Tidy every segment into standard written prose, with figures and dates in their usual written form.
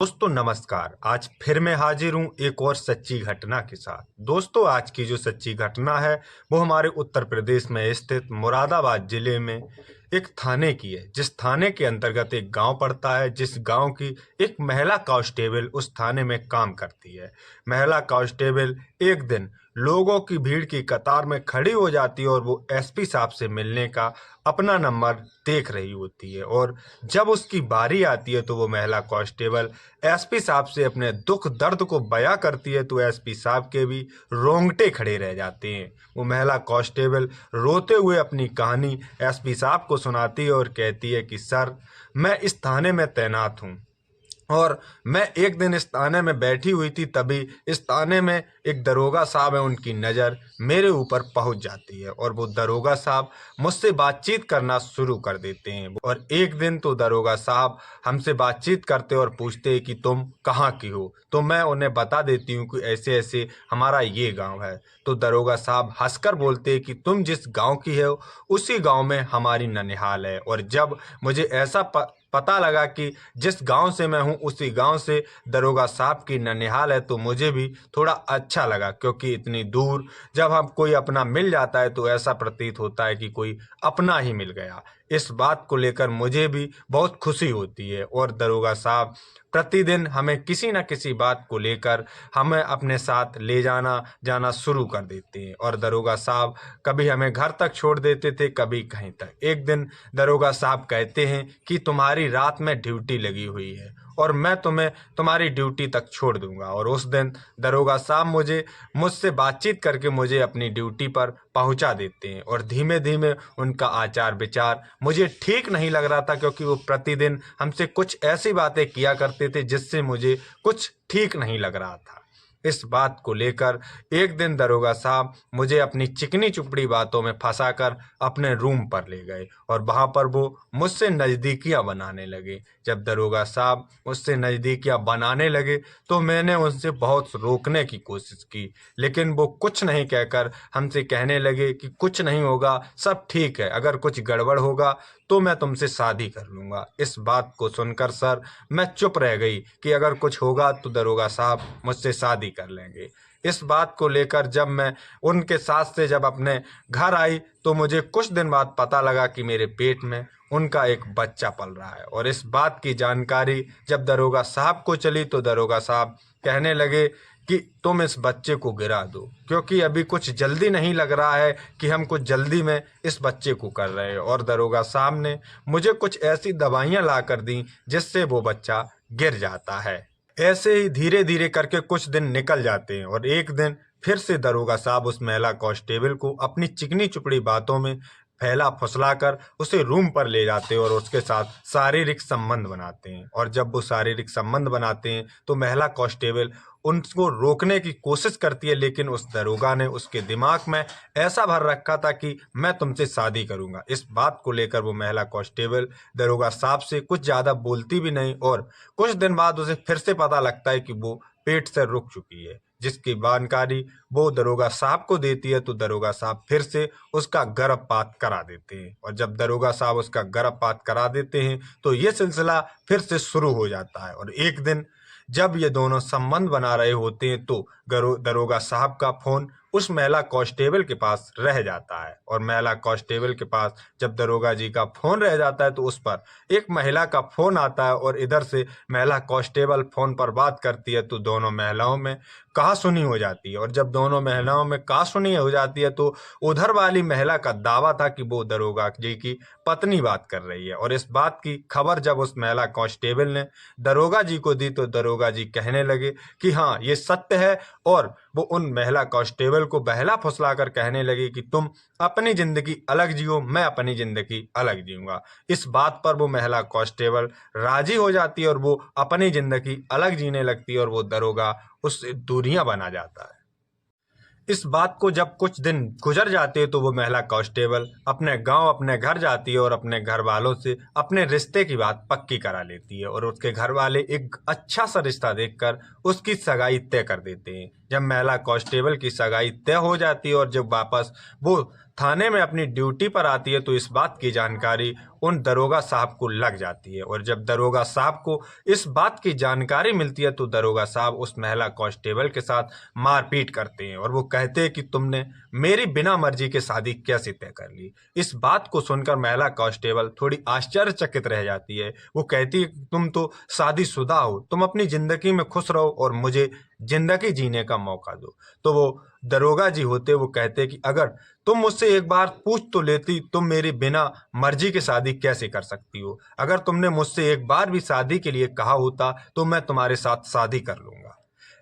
दोस्तों नमस्कार। आज फिर मैं हाजिर हूँ एक और सच्ची घटना के साथ। दोस्तों आज की जो सच्ची घटना है वो हमारे उत्तर प्रदेश में स्थित मुरादाबाद जिले में एक थाने की है, जिस थाने के अंतर्गत एक गांव पड़ता है, जिस गांव की एक महिला कांस्टेबल उस थाने में काम करती है। महिला कांस्टेबल एक दिन लोगों की भीड़ की कतार में खड़ी हो जाती है और वो एसपी साहब से मिलने का अपना नंबर देख रही होती है। और जब उसकी बारी आती है तो वो महिला कांस्टेबल एसपी साहब से अपने दुख दर्द को बयां करती है, तो एसपी साहब के भी रोंगटे खड़े रह जाते हैं। वो महिला कांस्टेबल रोते हुए अपनी कहानी एसपी साहब को सुनाती है और कहती है कि सर, मैं इस थाने में तैनात हूँ और मैं एक दिन इस थाने में बैठी हुई थी, तभी इस थाने में एक दरोगा साहब है, उनकी नज़र मेरे ऊपर पहुंच जाती है और वो दरोगा साहब मुझसे बातचीत करना शुरू कर देते हैं। और एक दिन तो दरोगा साहब हमसे बातचीत करते और पूछते हैं कि तुम कहाँ की हो। तो मैं उन्हें बता देती हूँ कि ऐसे ऐसे हमारा ये गांव है। तो दरोगा साहब हंसकर बोलते हैं कि तुम जिस गांव की हो उसी गांव में हमारी ननिहाल है। और जब मुझे ऐसा पता लगा कि जिस गांव से मैं हूं उसी गांव से दरोगा साहब की ननिहाल है, तो मुझे भी थोड़ा अच्छा लगा, क्योंकि इतनी दूर जब हम कोई अपना मिल जाता है तो ऐसा प्रतीत होता है कि कोई अपना ही मिल गया। इस बात को लेकर मुझे भी बहुत खुशी होती है और दरोगा साहब प्रतिदिन हमें किसी न किसी बात को लेकर हमें अपने साथ ले जाना शुरू कर देते हैं। और दरोगा साहब कभी हमें घर तक छोड़ देते थे, कभी कहीं तक। एक दिन दरोगा साहब कहते हैं कि तुम्हारी रात में ड्यूटी लगी हुई है और मैं तुम्हें तुम्हारी ड्यूटी तक छोड़ दूंगा। और उस दिन दरोगा साहब मुझसे बातचीत करके मुझे अपनी ड्यूटी पर पहुंचा देते हैं। और धीमे धीमे उनका आचार विचार मुझे ठीक नहीं लग रहा था, क्योंकि वो प्रतिदिन हमसे कुछ ऐसी बातें किया करते थे जिससे मुझे कुछ ठीक नहीं लग रहा था। इस बात को लेकर एक दिन दरोगा साहब मुझे अपनी चिकनी चुपड़ी बातों में फंसाकर अपने रूम पर ले गए और वहां पर वो मुझसे नज़दीकियां बनाने लगे। जब दरोगा साहब मुझसे नज़दीकियां बनाने लगे तो मैंने उनसे बहुत रोकने की कोशिश की, लेकिन वो कुछ नहीं कहकर हमसे कहने लगे कि कुछ नहीं होगा, सब ठीक है, अगर कुछ गड़बड़ होगा तो मैं तुमसे शादी कर लूंगा। इस बात को सुनकर सर मैं चुप रह गई कि अगर कुछ होगा तो दरोगा साहब मुझसे शादी कर लेंगे। इस बात को लेकर जब मैं उनके साथ से जब अपने घर आई तो मुझे कुछ दिन बाद पता लगा कि मेरे पेट में उनका एक बच्चा पल रहा है। और इस बात की जानकारी जब दरोगा साहब को चली तो दरोगा साहब कहने लगे कि तुम इस बच्चे को गिरा दो, क्योंकि अभी कुछ जल्दी नहीं लग रहा है कि हम कुछ जल्दी में इस बच्चे को कर रहे हैं। और दरोगा साहब ने मुझे कुछ ऐसी दवाइयां ला कर दी जिससे वो बच्चा गिर जाता है। ऐसे ही धीरे धीरे करके कुछ दिन निकल जाते हैं और एक दिन फिर से दरोगा साहब उस महिला कांस्टेबल को अपनी चिकनी चुपड़ी बातों में फैला फुसलाकर उसे रूम पर ले जाते हैं और उसके साथ शारीरिक संबंध बनाते हैं। और जब वो शारीरिक संबंध बनाते हैं तो महिला कांस्टेबल उनको रोकने की कोशिश करती है, लेकिन उस दरोगा ने उसके दिमाग में ऐसा भर रखा था कि मैं तुमसे शादी करूंगा। इस बात को लेकर वो महिला कांस्टेबल दरोगा साहब से कुछ ज्यादा बोलती भी नहीं और कुछ दिन बाद उसे फिर से पता लगता है कि वो पेट से रुक चुकी है, जिसकी जानकारी वो दरोगा साहब को देती है। तो दरोगा साहब फिर से उसका गर्भपात करा देते हैं और जब दरोगा साहब उसका गर्भपात करा देते हैं तो ये सिलसिला फिर से शुरू हो जाता है। और एक दिन जब ये दोनों संबंध बना रहे होते हैं तो दरोगा साहब का फोन उस महिला कांस्टेबल के पास रह जाता है और महिला कांस्टेबल के पास जब दरोगा जी का फोन रह जाता है तो उस पर एक महिला का फोन आता है और इधर से महिला कांस्टेबल फोन पर बात करती है। तो दोनों महिलाओं में कहासुनी हो जाती है और जब दोनों महिलाओं में कहासुनी हो जाती है तो उधर वाली महिला का दावा था कि वो दरोगा जी की पत्नी बात कर रही है। और इस बात की खबर जब उस महिला कांस्टेबल ने दरोगा जी को दी तो दरोगा जी कहने लगे कि हाँ ये सत्य है। और वो उन महिला कांस्टेबल को बहला फुसला कर कहने लगे कि तुम अपनी जिंदगी अलग जियो, मैं अपनी जिंदगी अलग जीऊंगा। इस बात पर वो महिला कांस्टेबल राजी हो जाती है और वो अपनी जिंदगी अलग जीने लगती है और वो दरोगा उससे दूरियां बना जाता है। इस बात को जब कुछ दिन गुजर जाते हैं तो वो महिला कांस्टेबल अपने गांव अपने घर जाती है और अपने घर वालों से अपने रिश्ते की बात पक्की करा लेती है और उसके घर वाले एक अच्छा सा रिश्ता देखकर उसकी सगाई तय कर देते हैं। जब महिला कांस्टेबल की सगाई तय हो जाती है और जब वापस वो थाने में अपनी ड्यूटी पर आती है तो इस बात की जानकारी उन दरोगा साहब को लग जाती है। और जब दरोगा साहब को इस बात की जानकारी मिलती है तो दरोगा साहब उस महिला कांस्टेबल के साथ मारपीट करते हैं और वो कहते हैं कि तुमने मेरी बिना मर्जी के शादी कैसे तय कर ली। इस बात को सुनकर महिला कांस्टेबल थोड़ी आश्चर्यचकित रह जाती है। वो कहती है कि तुम तो शादीशुदा हो, तुम अपनी जिंदगी में खुश रहो और मुझे जिंदगी जीने का मौका दो। तो वो दरोगा जी होते वो कहते कि अगर तुम मुझसे एक बार पूछ तो लेती, तुम मेरी बिना मर्जी की शादी कैसे कर सकती हो। अगर तुमने मुझसे एक बार भी शादी के लिए कहा होता तो मैं तुम्हारे साथ शादी कर लूंगा।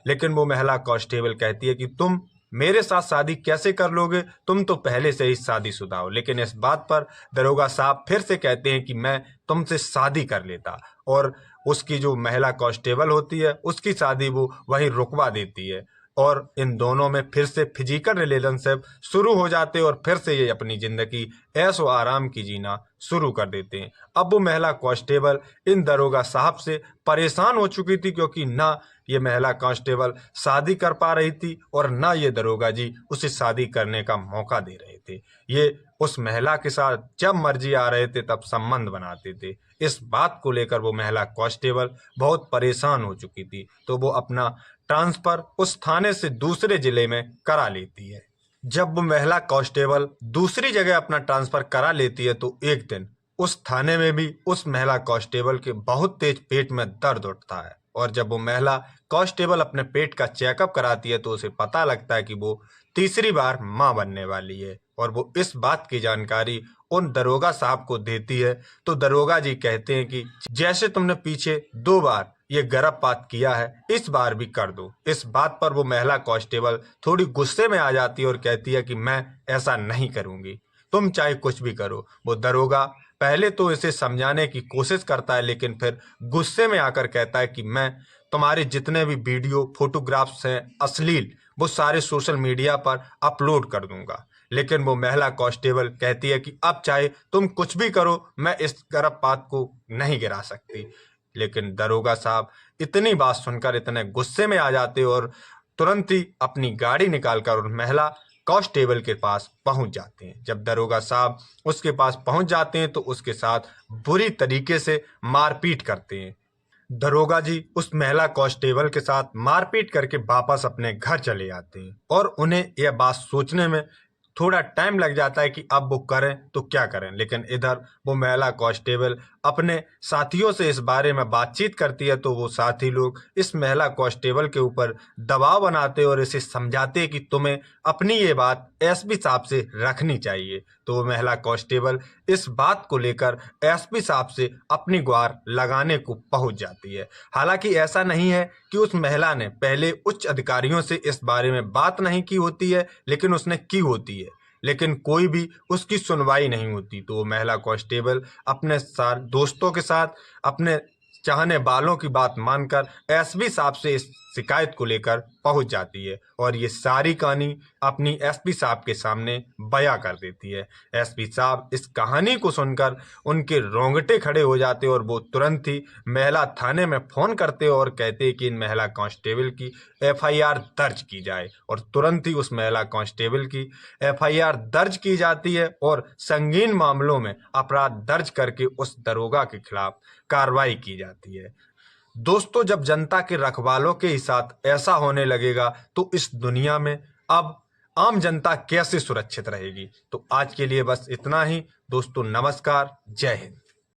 लेकिन वो महिला कांस्टेबल कहती है कि तुम मेरे साथ शादी कैसे कर लोगे, तुम तो पहले से ही शादीशुदा हो। लेकिन इस बात पर दरोगा साहब फिर से कहते हैं कि मैं तुमसे शादी कर लेता, और उसकी जो महिला कांस्टेबल होती है उसकी शादी वो वहीं रुकवा देती है और इन दोनों में फिर से फिजिकल रिलेशनशिप शुरू हो जाते हैं और फिर से ये अपनी जिंदगी ऐशो आराम की जीना शुरू कर देते हैं। अब वो महिला कांस्टेबल इन दरोगा साहब से परेशान हो चुकी थी, क्योंकि ना ये महिला कांस्टेबल शादी कर पा रही थी और ना ये दरोगा जी उसे शादी करने का मौका दे रहे थे। ये उस महिला के साथ जब मर्जी आ रहे थे तब संबंध बनाते थे। इस बात को लेकर वो महिला कांस्टेबल बहुत परेशान हो चुकी थी, तो वो अपना ट्रांसफर उस थाने से दूसरे जिले में करा लेती है। जब वो महिला कांस्टेबल दूसरी जगह अपना ट्रांसफर करा लेती है तो एक दिन उस थाने में भी उस महिला कांस्टेबल के बहुत तेज पेट में दर्द उठता है। और जब वो महिला कांस्टेबल अपने पेट का चेकअप कराती है तो उसे पता लगता है कि वो तीसरी बार मां बनने वाली है। और वो इस बात की जानकारी उन दरोगा साहब को देती है तो दरोगा जी कहते हैं कि जैसे तुमने पीछे 2 बार ये गर्भपात किया है, इस बार भी कर दो। इस बात पर वो महिला कांस्टेबल थोड़ी गुस्से में आ जाती है और कहती है कि मैं ऐसा नहीं करूंगी, तुम चाहे कुछ भी करो। वो दरोगा पहले तो इसे समझाने की कोशिश करता है, लेकिन फिर गुस्से में आकर कहता है कि मैं तुम्हारे जितने भी वीडियो फोटोग्राफ्स हैं अश्लील, वो सारे सोशल मीडिया पर अपलोड कर दूंगा। लेकिन वो महिला कांस्टेबल कहती है कि अब चाहे तुम कुछ भी करो, मैं इस गर्भपात को नहीं गिरा सकती। लेकिन दरोगा साहब इतनी बात सुनकर इतने गुस्से में आ जाते और तुरंत ही अपनी गाड़ी निकालकर उस महिला कांस्टेबल के पास पहुंच जाते हैं। जब दरोगा साहब उसके पास पहुंच जाते हैं तो उसके साथ बुरी तरीके से मारपीट करते हैं। दरोगा जी उस महिला कांस्टेबल के साथ मारपीट करके वापस अपने घर चले आते हैं और उन्हें यह बात सोचने में थोड़ा टाइम लग जाता है कि अब वो करें तो क्या करें। लेकिन इधर वो महिला कांस्टेबल अपने साथियों से इस बारे में बातचीत करती है तो वो साथी लोग इस महिला कांस्टेबल के ऊपर दबाव बनाते और इसे समझाते कि तुम्हें अपनी ये बात एसपी साहब से रखनी चाहिए। तो वो महिला कांस्टेबल इस बात को लेकर एसपी साहब से अपनी गुहार लगाने को पहुंच जाती है। हालांकि ऐसा नहीं है कि उस महिला ने पहले उच्च अधिकारियों से इस बारे में बात नहीं की होती है, लेकिन उसने की होती है, लेकिन कोई भी उसकी सुनवाई नहीं होती। तो वो महिला कांस्टेबल अपने सारे दोस्तों के साथ अपने चाहने वालों की बात मानकर एसपी साहब से इस शिकायत को लेकर पहुंच जाती है और ये सारी कहानी अपनी एसपी साहब के सामने बयां कर देती है। एसपी साहब इस कहानी को सुनकर उनके रोंगटे खड़े हो जाते और वो तुरंत ही महिला थाने में फोन करते और कहते कि इन महिला कांस्टेबल की एफआईआर दर्ज की जाए। और तुरंत ही उस महिला कांस्टेबल की एफआईआर दर्ज की जाती है और संगीन मामलों में अपराध दर्ज करके उस दरोगा के खिलाफ कार्रवाई की जाती है। दोस्तों, जब जनता के रखवालों के ही साथ ऐसा होने लगेगा तो इस दुनिया में अब आम जनता कैसे सुरक्षित रहेगी। तो आज के लिए बस इतना ही दोस्तों, नमस्कार, जय हिंद।